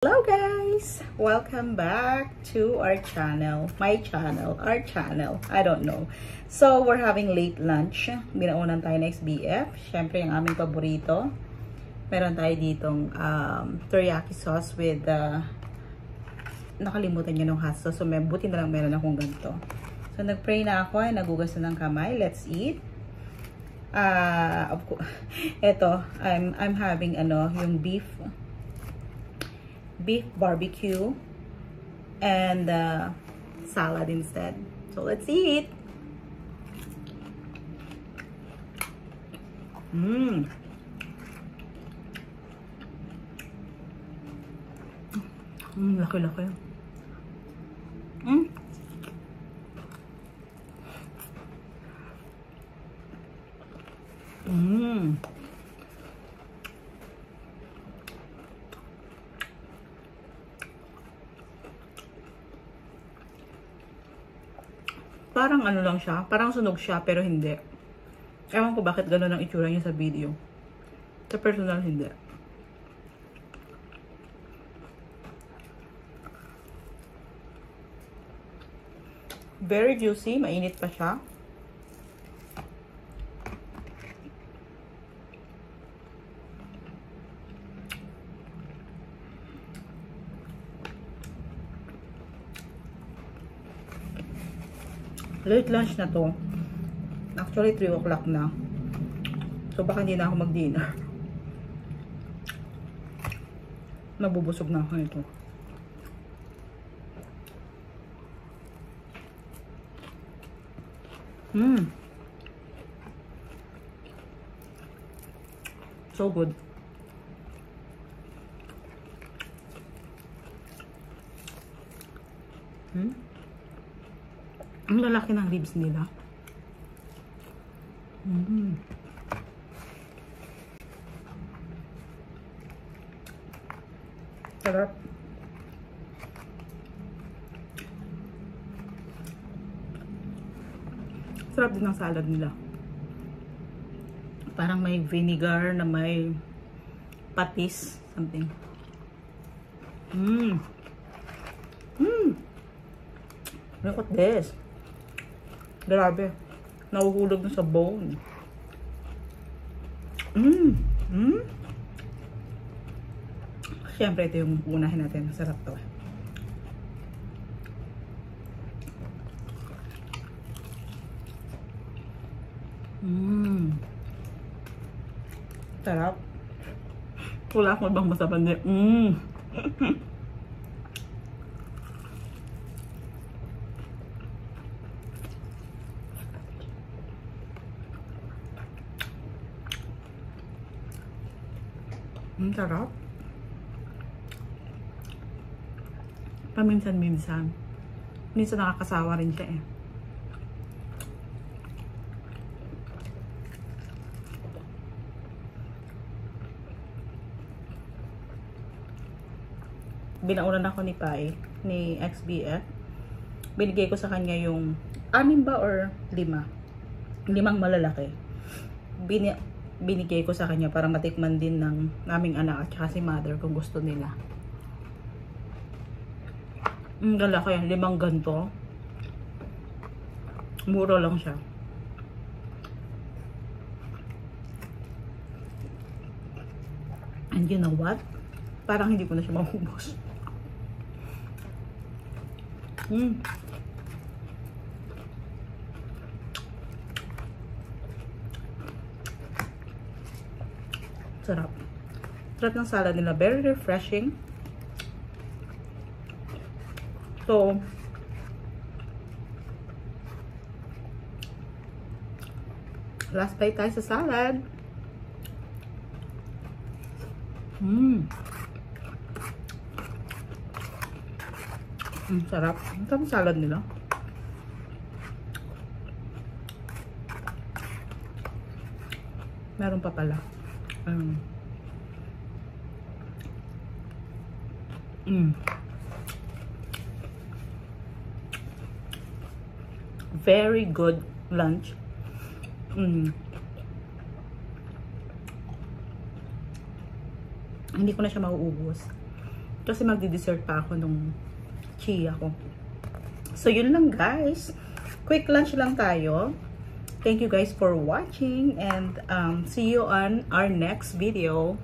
Hello guys! Welcome back to our channel. My channel, our channel. I don't know. So, we're having late lunch. Binaunan tayo ng XBF. Siyempre, yung aming paborito. Meron tayo ditong teriyaki sauce with nakalimutan nyo ng hot sauce. So, buti na lang meron akong ganito. So, nag-pray na ako. Nagugas na ng kamay. Let's eat. Of course, ito, I'm having yung beef barbecue and salad instead. So let's eat. Laki-laki. Parang ano lang siya, parang sunog siya pero hindi. Ewan ko bakit gano'n ang itsura niya sa video. Sa personal, hindi. Very juicy, mainit pa siya. Late lunch na to. Actually, 3 o'clock na. So, baka hindi na ako mag-dinner. Nabubusog na ako nito. So good. Ang lalaki ng ribs nila. Sarap. Sarap din ang salad nila. Parang may vinegar na may patis, something. Look at this. Grabe. Nahuhulog na sa bone. Siyempre, ito yung unahin natin. Masarap to. Sarap. Wala akong ibang masaban din. Sarap. Paminsan-minsan. Minsan nakakasawa rin siya eh. Binaunan ako ni Pai, ni XBF. Binigay ko sa kanya yung 6 ba or 5? 5 malalaki. Binigay ko sa kanya para matikman din ng naming anak at saka si mother kung gusto nila. Ang lalaki yan, 5 ganito. Mura lang siya. And you know what? Parang hindi ko na siya mahubos. Sarap. Sarap ng salad nila. Very refreshing. So, last bite tayo sa salad. Sarap. Ang sarap ng salad nila. Meron pa pala. Very good lunch. Hindi ko na siya mauubos. Kasi magdi-dessert pa ako nung chia ko. So, yun lang guys. Quick lunch lang tayo. Thank you guys for watching and see you on our next video.